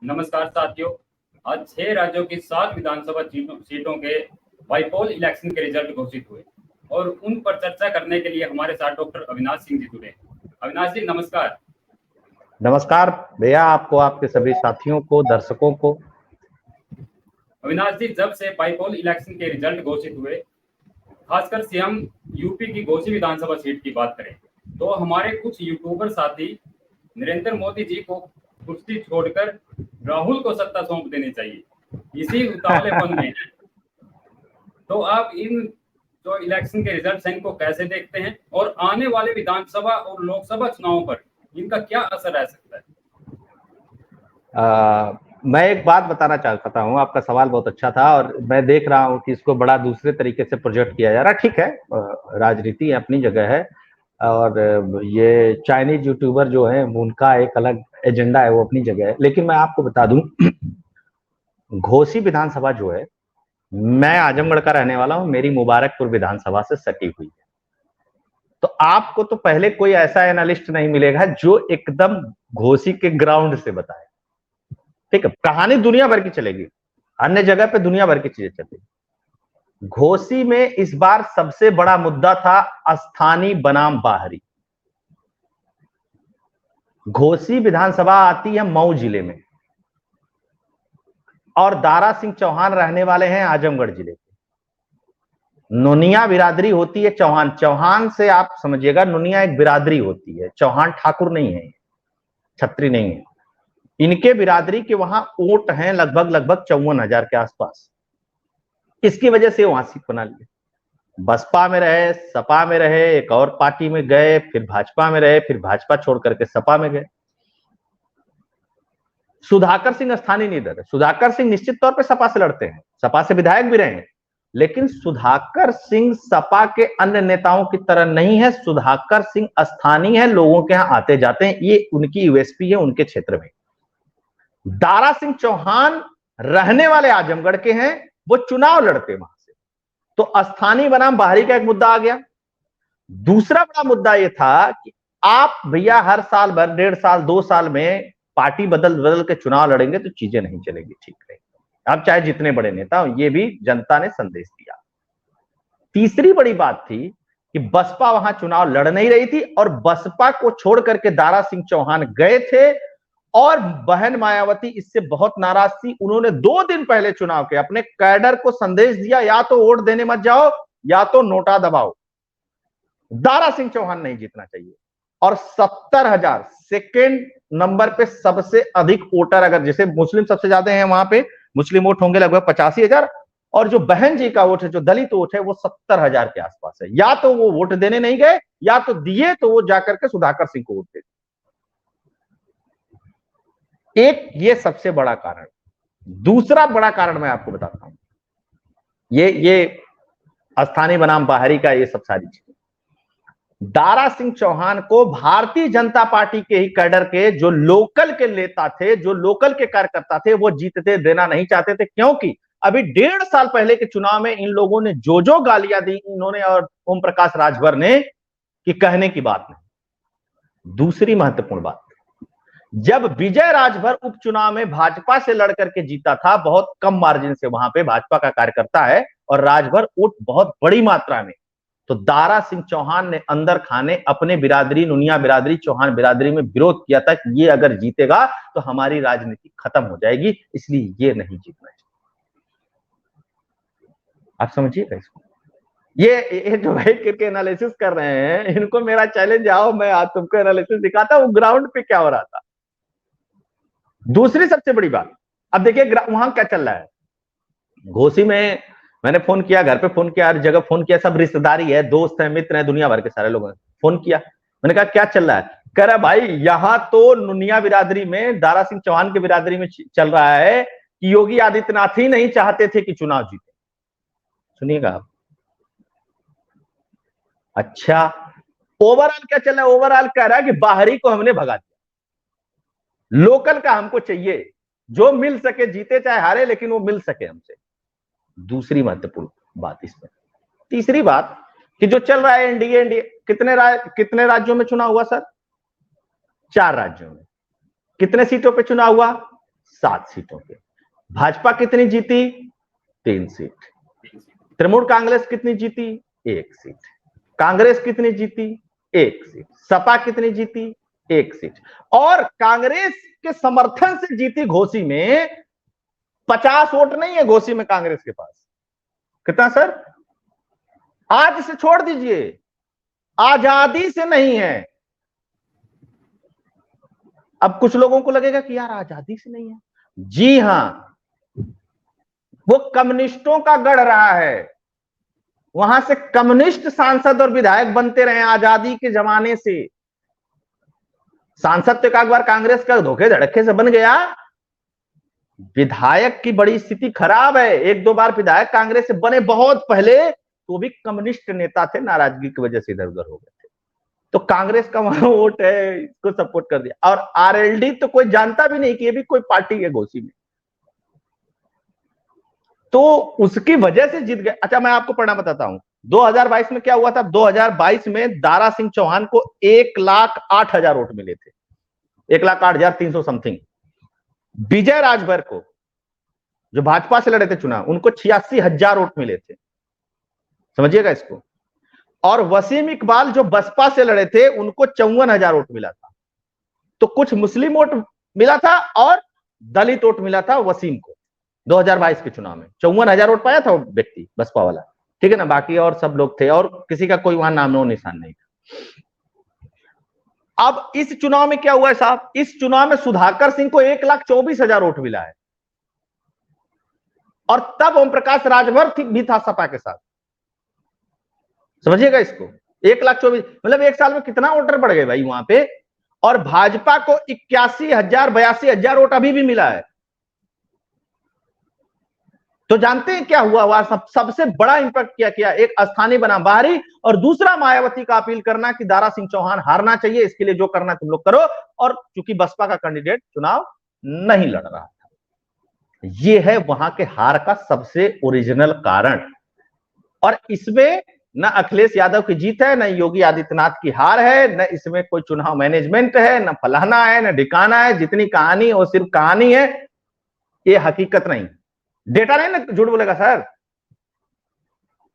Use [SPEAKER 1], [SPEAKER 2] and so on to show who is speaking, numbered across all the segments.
[SPEAKER 1] नमस्कार साथियों। आज 6 राज्यों की 7 विधानसभा सीटों के बाईपोल इलेक्शन के रिजल्ट घोषित हुए और उन पर चर्चा करने के लिए हमारे साथ डॉक्टर अविनाश सिंह जी जुड़े। अविनाश जी नमस्कार।
[SPEAKER 2] नमस्कार भैया, आपको, आपके सभी साथियों को, दर्शकों को।
[SPEAKER 1] अविनाश जी, जब से बाईपोल इलेक्शन के रिजल्ट घोषित हुए, खासकर से हम यूपी की घोसी विधानसभा सीट की बात करें तो हमारे कुछ यूट्यूबर साथी नरेंद्र मोदी जी को कुर्सी छोड़कर राहुल को सत्ता सौंप देनी चाहिए, इसी उतावलेपन में है। तो आप इन जो इलेक्शन के रिजल्ट हैं इनको कैसे देखते हैं और आने वाले विधानसभा और लोकसभा चुनावों पर इनका क्या असर रह सकता है?
[SPEAKER 2] मैं एक बात बताना चाहता हूँ। आपका सवाल बहुत अच्छा था और मैं देख रहा हूँ कि इसको बड़ा दूसरे तरीके से प्रोजेक्ट किया जा रहा है। ठीक है, राजनीति अपनी जगह है और ये चाइनीज यूट्यूबर जो है उनका एक अलग एजेंडा है, वो अपनी जगह है। लेकिन मैं आपको बता दूं, घोसी विधानसभा जो है, मैं आजमगढ़ का रहने वाला हूं, मेरी मुबारकपुर विधानसभा से सटी हुई है। तो आपको तो पहले कोई ऐसा एनालिस्ट नहीं मिलेगा जो एकदम घोसी के ग्राउंड से बताए। ठीक है, कहानी दुनिया भर की चलेगी, अन्य जगह पे दुनिया भर की चीजें चलेगी। घोसी में इस बार सबसे बड़ा मुद्दा था स्थानीय बनाम बाहरी। घोसी विधानसभा आती है मऊ जिले में और दारा सिंह चौहान रहने वाले हैं आजमगढ़ जिले के। नुनिया बिरादरी होती है चौहान, चौहान से आप समझिएगा, नुनिया एक बिरादरी होती है, चौहान ठाकुर नहीं है, छत्री नहीं है। इनके बिरादरी के वहां वोट हैं लगभग 54,000 के आसपास। इसकी वजह से वहां सीट बना लिए। बसपा में रहे, सपा में रहे, एक और पार्टी में गए, फिर भाजपा में रहे, फिर भाजपा छोड़ करके सपा में गए। सुधाकर सिंह स्थानीय लीडर है। सुधाकर सिंह निश्चित तौर पे सपा से लड़ते हैं, सपा से विधायक भी रहे हैं, लेकिन सुधाकर सिंह सपा के अन्य नेताओं की तरह नहीं है। सुधाकर सिंह स्थानीय है, लोगों के यहां आते जाते हैं, ये उनकी यूएसपी है उनके क्षेत्र में। दारा सिंह चौहान रहने वाले आजमगढ़ के हैं, वो चुनाव लड़ते वहां से, तो स्थानीय बनाम बाहरी का एक मुद्दा आ गया। दूसरा बड़ा मुद्दा यह था कि आप भैया हर साल भर, 1.5 साल 2 साल में पार्टी बदल बदल के चुनाव लड़ेंगे तो चीजें नहीं चलेगी ठीक है, आप चाहे जितने बड़े नेता हो। ये भी जनता ने संदेश दिया। तीसरी बड़ी बात थी कि बसपा वहां चुनाव लड़ नहीं रही थी और बसपा को छोड़ करके दारा सिंह चौहान गए थे और बहन मायावती इससे बहुत नाराज थी। उन्होंने 2 दिन पहले चुनाव के अपने कैडर को संदेश दिया, या तो वोट देने मत जाओ या तो नोटा दबाओ, दारा सिंह चौहान नहीं जीतना चाहिए। और 70,000 सेकेंड नंबर पे सबसे अधिक वोटर, अगर जैसे मुस्लिम सबसे ज्यादा है वहां पे, मुस्लिम वोट होंगे लगभग 85,000 और जो बहन जी का वोट है, जो दलित वोट है, वो 70,000 के आसपास है। या तो वो वोट देने नहीं गए, या तो दिए तो वो जाकर के सुधाकर सिंह को वोट दे। एक ये सबसे बड़ा कारण। दूसरा बड़ा कारण मैं आपको बताता हूं, ये स्थानीय बनाम बाहरी का, ये सब सारी चीजें। दारा सिंह चौहान को भारतीय जनता पार्टी के ही कैडर के जो लोकल के नेता थे, जो लोकल के कार्यकर्ता थे, वो जीतते देना नहीं चाहते थे, क्योंकि अभी 1.5 साल पहले के चुनाव में इन लोगों ने जो गालियां दी इन्होंने और ओम प्रकाश राजभर ने, कि कहने की बात नहीं। दूसरी महत्वपूर्ण बात, जब विजय राजभर उपचुनाव में भाजपा से लड़कर के जीता था, बहुत कम मार्जिन से, वहां पे भाजपा का कार्यकर्ता है और राजभर वोट बहुत बड़ी मात्रा में, तो दारा सिंह चौहान ने अंदर खाने अपने बिरादरी, नुनिया बिरादरी, चौहान बिरादरी में विरोध किया था कि ये अगर जीतेगा तो हमारी राजनीति खत्म हो जाएगी, इसलिए ये नहीं जीतना चाहिए। आप समझिएगा इसको। ये जो भाई करके एनालिसिस कर रहे हैं, इनको मेरा चैलेंज, आओ मैं आज तुमको एनालिसिस दिखाता हूं ग्राउंड पे क्या हो रहा था। दूसरी सबसे बड़ी बात, अब देखिए वहां क्या चल रहा है। घोसी में मैंने फोन किया, घर पे फोन किया, हर जगह फोन किया, सब रिश्तेदारी है, दोस्त है, मित्र है, दुनिया भर के सारे लोगों ने फोन किया। मैंने कहा क्या चल रहा है? कह रहा भाई यहां तो नुनिया बिरादरी में, दारा सिंह चौहान की बिरादरी में चल रहा है कि योगी आदित्यनाथ ही नहीं चाहते थे कि चुनाव जीते। सुनिएगा आप। अच्छा, ओवरऑल क्या चल रहा है? ओवरऑल कह रहा है कि बाहरी को हमने भगा दिया, लोकल का हमको चाहिए, जो मिल सके, जीते चाहे हारे, लेकिन वो मिल सके हमसे। दूसरी महत्वपूर्ण बात इसमें। तीसरी बात कि जो चल रहा है एनडीए, कितने राज्यों में चुनाव हुआ सर? 4 राज्यों में। कितने सीटों पे चुनाव हुआ? 7 सीटों पे। भाजपा कितनी जीती? 3 सीट। तृणमूल कांग्रेस कितनी जीती? 1 सीट। कांग्रेस कितनी जीती? 1 सीट। सपा कितनी जीती? 1 सीट। और कांग्रेस के समर्थन से जीती घोसी में 50 वोट नहीं है घोसी में कांग्रेस के पास। कितना सर? आज से छोड़ दीजिए, आजादी से नहीं है। अब कुछ लोगों को लगेगा कि यार आजादी से नहीं है। जी हां, वो कम्युनिस्टों का गढ़ रहा है। वहां से कम्युनिस्ट सांसद और विधायक बनते रहे आजादी के जमाने से। सांसद तो एक बार कांग्रेस का धोखे धड़के से बन गया, विधायक की बड़ी स्थिति खराब है। 1-2 बार विधायक कांग्रेस से बने बहुत पहले, तो भी कम्युनिस्ट नेता थे, नाराजगी की वजह से इधर उधर हो गए थे। तो कांग्रेस का वहां वोट है, इसको सपोर्ट कर दिया। और आरएलडी तो कोई जानता भी नहीं कि ये भी कोई पार्टी है घोसी में, तो उसकी वजह से जीत गए। अच्छा, मैं आपको परिणाम बताता हूं 2022 में क्या हुआ था। 2022 में दारा सिंह चौहान को 1,08,000 वोट मिले थे, 1,08,300 समथिंग। विजय राजभर को, जो भाजपा से लड़े थे चुनाव, उनको 86,000 वोट मिले थे, समझिएगा इसको। और वसीम इकबाल जो बसपा से लड़े थे, उनको 54,000 वोट मिला था। तो कुछ मुस्लिम वोट मिला था और दलित वोट मिला था वसीम को 2022 के चुनाव में। 54,000 वोट पाया था वो व्यक्ति बसपा वाला, ठीक है ना। बाकी और सब लोग थे और किसी का कोई वहां नामो निशान नहीं था। अब इस चुनाव में क्या हुआ है साहब? इस चुनाव में सुधाकर सिंह को 1,24,000 वोट मिला है। और तब ओम प्रकाश राजभर भी था सपा के साथ, समझिएगा इसको। 1,24,000 मतलब 1 साल में कितना वोटर बढ़ गए भाई वहां पे। और भाजपा को 81,000 82,000 वोट अभी भी मिला है। तो जानते हैं क्या हुआ? वहां सबसे बड़ा इंपैक्ट क्या किया? एक स्थानीय बनाम बाहरी, और दूसरा मायावती का अपील करना कि दारा सिंह चौहान हारना चाहिए, इसके लिए जो करना तुम लोग करो। और चूंकि बसपा का कैंडिडेट चुनाव नहीं लड़ रहा था, यह है वहां के हार का सबसे ओरिजिनल कारण। और इसमें न अखिलेश यादव की जीत है, न योगी आदित्यनाथ की हार है, न इसमें कोई चुनाव मैनेजमेंट है, न फलाना है, न ढिकाना है। जितनी कहानी है वो सिर्फ कहानी है, ये हकीकत नहीं। डेटा नहीं ना झूठ बोलेगा सर।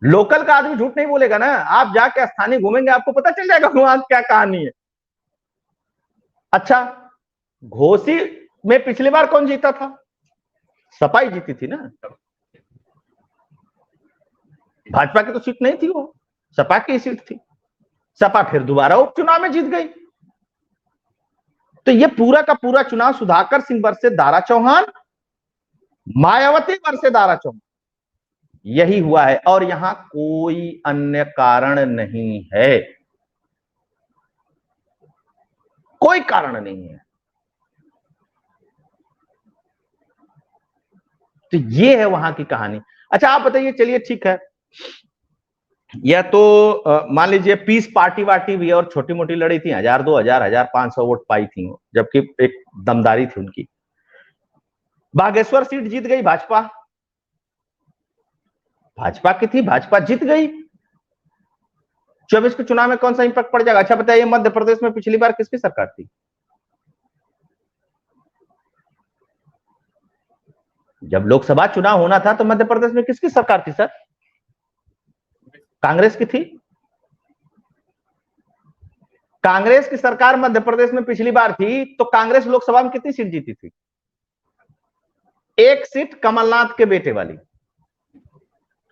[SPEAKER 2] लोकल का आदमी झूठ नहीं बोलेगा ना। आप जाके स्थानीय घूमेंगे, आपको पता चल जाएगा वहां क्या कहानी है। अच्छा, घोसी में पिछली बार कौन जीता था? सपा ही जीती थी ना। भाजपा की तो सीट नहीं थी, वो सपा की सीट थी। सपा फिर दोबारा उपचुनाव में जीत गई। तो ये पूरा का पूरा चुनाव सुधाकर सिंह वर्सेस दारा चौहान, मायावती वर्सेस दारा चौहान, यही हुआ है। और यहां कोई अन्य कारण नहीं है, कोई कारण नहीं है। तो ये है वहां की कहानी। अच्छा, आप बताइए, चलिए ठीक है, या तो मान लीजिए पीस पार्टी वार्टी भी और छोटी मोटी लड़ी थी, 1,000 2,000 1,500 वोट पाई थी वो, जबकि एक दमदारी थी उनकी। बागेश्वर सीट जीत गई भाजपा, भाजपा की थी, भाजपा जीत गई। 24 के चुनाव में कौन सा इंपैक्ट पड़ जाएगा? अच्छा बताइए, मध्य प्रदेश में पिछली बार किसकी सरकार थी? जब लोकसभा चुनाव होना था तो मध्य प्रदेश में किसकी सरकार थी सर? कांग्रेस की थी। कांग्रेस की सरकार मध्य प्रदेश में पिछली बार थी, तो कांग्रेस लोकसभा में कितनी सीट जीती थी? 1 सीट कमलनाथ के बेटे वाली,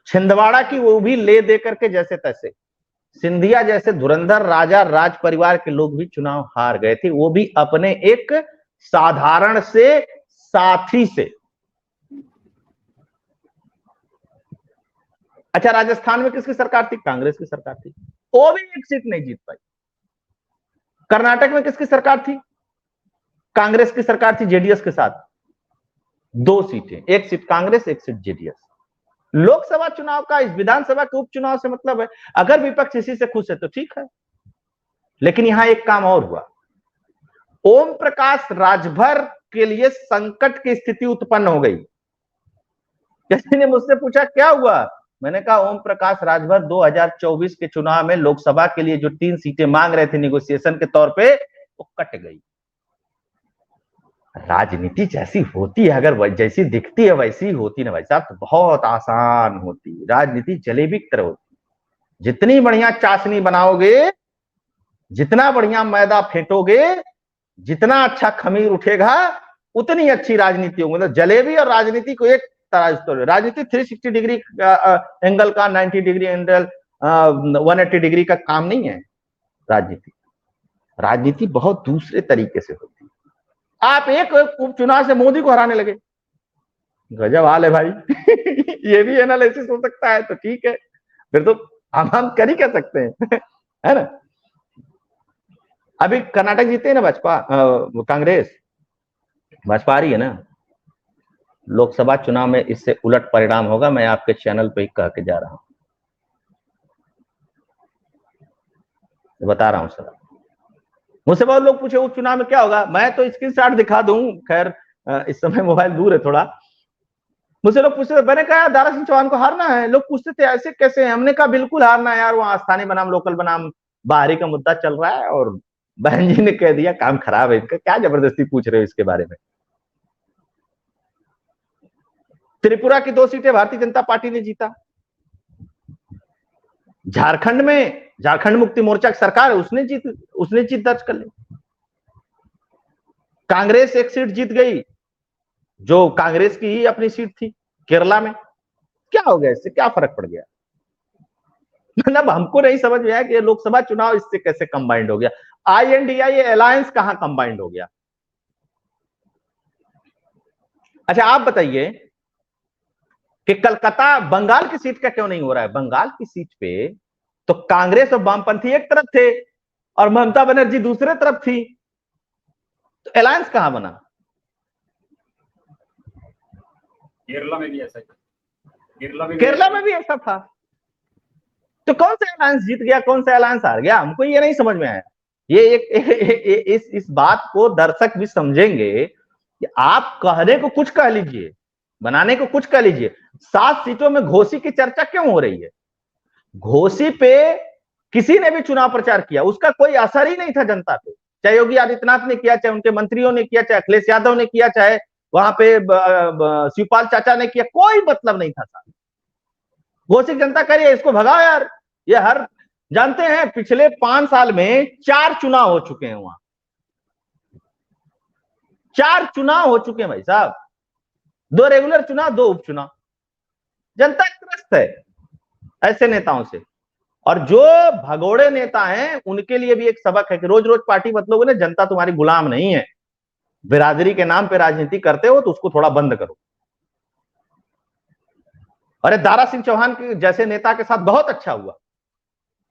[SPEAKER 2] छिंदवाड़ा की, वो भी ले दे करके जैसे तैसे। सिंधिया जैसे धुरंधर राजा राज परिवार के लोग भी चुनाव हार गए थे, वो भी अपने एक साधारण से साथी से। अच्छा, राजस्थान में किसकी सरकार थी? कांग्रेस की सरकार थी, वो भी 1 सीट नहीं जीत पाई। कर्नाटक में किसकी सरकार थी? कांग्रेस की सरकार थी जेडीएस के साथ, 2 सीटें, 1 seat Congress 1 seat JDS. Lok Sabha चुनाव का इस विधानसभा के उपचुनाव से मतलब है, अगर विपक्ष इसी से खुश है तो ठीक है। लेकिन यहां एक काम और हुआ, ओम प्रकाश राजभर के लिए संकट की स्थिति उत्पन्न हो गई। किसी ने मुझसे पूछा क्या हुआ, मैंने कहा ओम प्रकाश राजभर 2024 के चुनाव में लोकसभा के लिए जो 3 सीटें मांग रहे थे नेगोशिएशन के तौर पे, वो कट गई। राजनीति जैसी होती है, अगर जैसी दिखती है वैसी होती ना भाई साहब, तो बहुत आसान होती है। राजनीति जलेबी की तरह होती है। जितनी बढ़िया चाशनी बनाओगे, जितना बढ़िया मैदा फेंटोगे, जितना अच्छा खमीर उठेगा, उतनी अच्छी राजनीति होगी। मतलब जलेबी और राजनीति को एक तरह, राजनीति 360 डिग्री एंगल का, 90 डिग्री एंगल, 180 डिग्री का काम नहीं है। राजनीति राजनीति बहुत दूसरे तरीके से होती है। आप एक उपचुनाव से मोदी को हराने लगे, गजब हाल है भाई। ये भी एनालिसिस हो सकता है तो ठीक है, फिर तो हम कर ही कह सकते हैं। है ना। अभी कर्नाटक जीते हैं ना भाजपा, कांग्रेस, भाजपा आ रही है ना। लोकसभा चुनाव में इससे उलट परिणाम होगा, मैं आपके चैनल पे ही कह के जा रहा हूं, बता रहा हूं सर। मुझसे बहुत लोग पूछे उस चुनाव में क्या होगा, मैं तो स्क्रीनशॉट दिखा दूं, खैर इस समय मोबाइल दूर है थोड़ा। मुझसे लोग पूछते थे, मैंने कहा दारा सिंह चौहान को हारना है। लोग पूछते थे ऐसे कैसे, हमने कहा बिल्कुल हारना है यार, वहां स्थानीय बनाम लोकल बनाम बाहरी का मुद्दा चल रहा है। और बहन जी ने कह दिया काम खराब है इनका, क्या जबरदस्ती पूछ रहे हो इसके बारे में। त्रिपुरा की 2 सीटें भारतीय जनता पार्टी ने जीता। झारखंड में झारखंड मुक्ति मोर्चा की सरकार है, उसने जीत दर्ज कर ली। कांग्रेस एक सीट जीत गई, जो कांग्रेस की ही अपनी सीट थी केरला में। क्या हो गया, इससे क्या फर्क पड़ गया। मतलब हमको नहीं समझ में आया कि लोकसभा चुनाव इससे कैसे कंबाइंड हो गया। INDI अलायंस कहां कंबाइंड हो गया। अच्छा आप बताइए कि कलकत्ता बंगाल की सीट का क्यों नहीं हो रहा है। बंगाल की सीट पे तो कांग्रेस और वामपंथी एक तरफ थे और ममता बनर्जी दूसरे तरफ थी, तो अलायंस कहां बना।
[SPEAKER 1] केरला में भी ऐसा,
[SPEAKER 2] केरला में भी ऐसा था। तो कौन सा अलायंस जीत गया, कौन सा अलायंस हार गया, हमको ये नहीं समझ में आया। ये इस बात को दर्शक भी समझेंगे कि आप कहने को कुछ कह लीजिए, बनाने को कुछ कह लीजिए। 7 सीटों में घोसी की चर्चा क्यों हो रही है। घोसी पे किसी ने भी चुनाव प्रचार किया, उसका कोई असर ही नहीं था जनता पे। चाहे योगी आदित्यनाथ ने किया, चाहे उनके मंत्रियों ने किया, चाहे अखिलेश यादव ने किया, चाहे वहां पे शिवपाल चाचा ने किया, कोई मतलब नहीं था। घोसी जनता कह रही है इसको भगाओ यार। ये हर जानते हैं पिछले 5 साल में 4 चुनाव हो चुके हैं वहां, 4 चुनाव हो चुके हैं भाई साहब, 2 रेगुलर चुनाव, 2 उपचुनाव। जनता त्रस्त है ऐसे नेताओं से। और जो भगोड़े नेता हैं उनके लिए भी एक सबक है कि रोज रोज पार्टी बदलोगे ना, जनता तुम्हारी गुलाम नहीं है। बिरादरी के नाम पे राजनीति करते हो तो उसको थोड़ा बंद करो। अरे दारा सिंह चौहान के जैसे नेता के साथ बहुत अच्छा हुआ।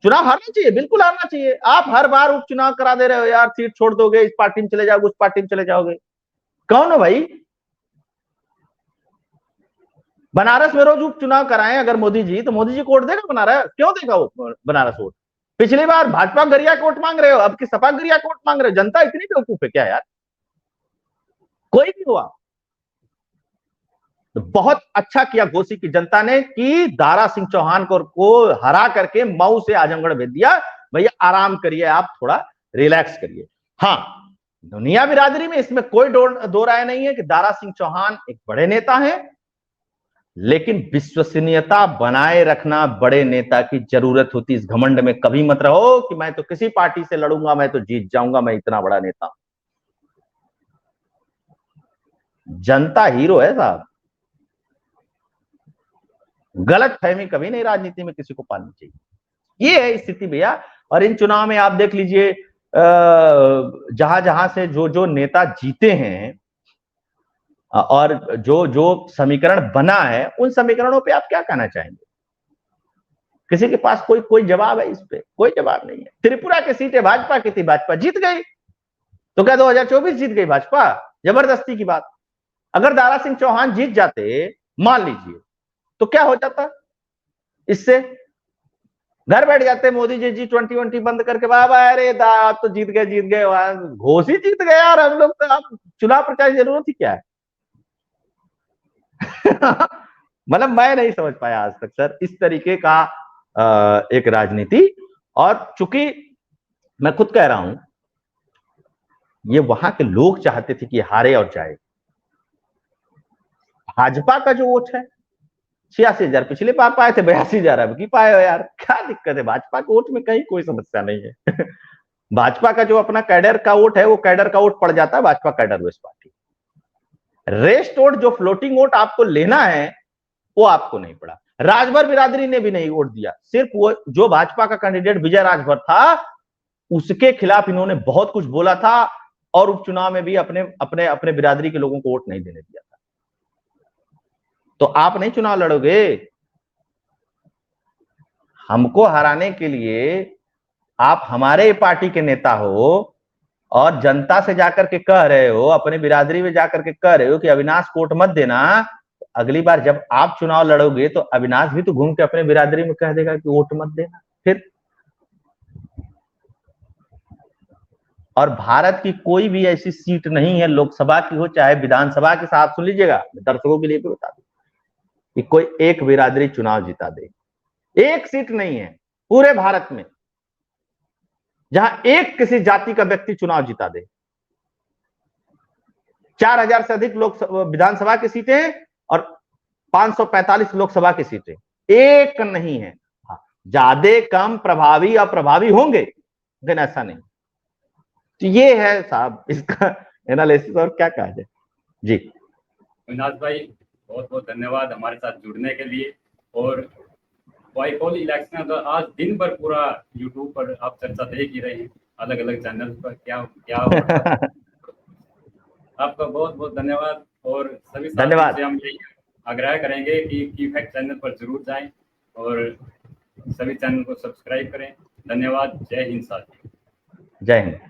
[SPEAKER 2] चुनाव हारना चाहिए, बिल्कुल हारना चाहिए। आप हर बार उपचुनाव करा दे रहे हो यार, सीट छोड़ दोगे, इस पार्टी में चले जाओगे, उस पार्टी में चले जाओगे। कौन हो भाई। बनारस में रोज उपचुनाव कराएं अगर मोदी जी, तो मोदी जी को वोट देगा बनारस, क्यों देगा वो बनारस वोट। पिछली बार भाजपा गरिया को वोट मांग रहे हो, अब की सपा गरिया को वोट मांग रहे हो। जनता इतनी बेवकूफ है क्या यार। कोई भी हुआ तो बहुत अच्छा किया घोसी की जनता ने कि दारा सिंह चौहान को हरा करके मऊ से आजमगढ़ भेज दिया। भैया आराम करिए, आप थोड़ा रिलैक्स करिए। हाँ, दुनिया बिरादरी में इसमें कोई दो राय नहीं है कि दारा सिंह चौहान एक बड़े नेता हैं, लेकिन विश्वसनीयता बनाए रखना बड़े नेता की जरूरत होती। इस घमंड में कभी मत रहो कि मैं तो किसी पार्टी से लड़ूंगा, मैं तो जीत जाऊंगा, मैं इतना बड़ा नेता। जनता हीरो है साहब। गलत फहमी कभी नहीं राजनीति में किसी को पालनी चाहिए। ये है स्थिति भैया। और इन चुनाव में आप देख लीजिए, जहां जहां से जो जो नेता जीते हैं और जो जो समीकरण बना है, उन समीकरणों पे आप क्या कहना चाहेंगे। किसी के पास कोई जवाब है इस पे, कोई जवाब नहीं है। त्रिपुरा की सीटें भाजपा की थी, भाजपा जीत गई, तो क्या 2024 जीत गई भाजपा। जबरदस्ती की बात। अगर दारा सिंह चौहान जीत जाते मान लीजिए, तो क्या हो जाता। इससे घर बैठ जाते मोदी जी, G20 बंद करके, बाबा अरे आप तो जीत गए घोषी जीत गए यार हम लोग, तो आप चुनाव प्रचार की जरूरत ही क्या है। मतलब मैं नहीं समझ पाया आज तक सर इस तरीके का एक राजनीति। और चूंकि मैं खुद कह रहा हूं ये वहां के लोग चाहते थे कि हारे और जाए। भाजपा का जो वोट है 86,000 पिछले बार पाए थे, 82,000 अब की पाए हो यार, क्या दिक्कत है? भाजपा के वोट में कहीं कोई समस्या नहीं है। भाजपा का जो अपना कैडर का वोट है वो कैडर का वोट पड़ जाता है Bhajpa cadre base party. Rest vote जो फ्लोटिंग वोट आपको लेना है वो आपको नहीं पड़ा। राजभर बिरादरी ने भी नहीं वोट दिया, सिर्फ वो जो भाजपा का कैंडिडेट विजय राजभर था उसके खिलाफ इन्होंने बहुत कुछ बोला था और उपचुनाव में भी अपने अपने अपने बिरादरी के लोगों को वोट नहीं देने दिया था। तो आप नहीं चुनाव लड़ोगे। हमको हराने के लिए आप हमारे पार्टी के नेता हो और जनता से जाकर के कह रहे हो, अपने बिरादरी में जाकर के कह रहे हो कि अविनाश को वोट मत देना। अगली बार जब आप चुनाव लड़ोगे तो अविनाश भी तो घूम के अपने बिरादरी में कह देगा कि वोट मत देना फिर। और भारत की कोई भी ऐसी सीट नहीं है, लोकसभा की हो चाहे विधानसभा की, साहब सुन लीजिएगा, दर्शकों के लिए भी बता दूं कि कोई एक बिरादरी चुनाव जीता दे। एक सीट नहीं है पूरे भारत में जहां एक किसी जाति का व्यक्ति चुनाव जीता दे। 4,000 से अधिक लोक विधानसभा की सीटें और 545 लोकसभा की सीटें, एक नहीं है। हाँ, ज्यादा कम प्रभावी अप्रभावी होंगे लेकिन ऐसा नहीं। तो ये है साहब इसका एनालिसिस, और क्या कहा जाए। जी
[SPEAKER 1] अविनाश भाई, बहुत बहुत धन्यवाद हमारे साथ जुड़ने के लिए। और बाइपोल इलेक्शन तो आज दिन भर पूरा यूट्यूब पर आप चर्चा देख ही रहे हैं, अलग अलग चैनल पर क्या क्या हो रहा है। आपका बहुत बहुत धन्यवाद। और सभी साथियों
[SPEAKER 2] धन्यवाद।
[SPEAKER 1] से हम यही आग्रह करेंगे कि फैक्ट चैनल पर जरूर जाएं और सभी चैनल को सब्सक्राइब करें। धन्यवाद। जय हिंद साथियों।
[SPEAKER 2] जय हिंद।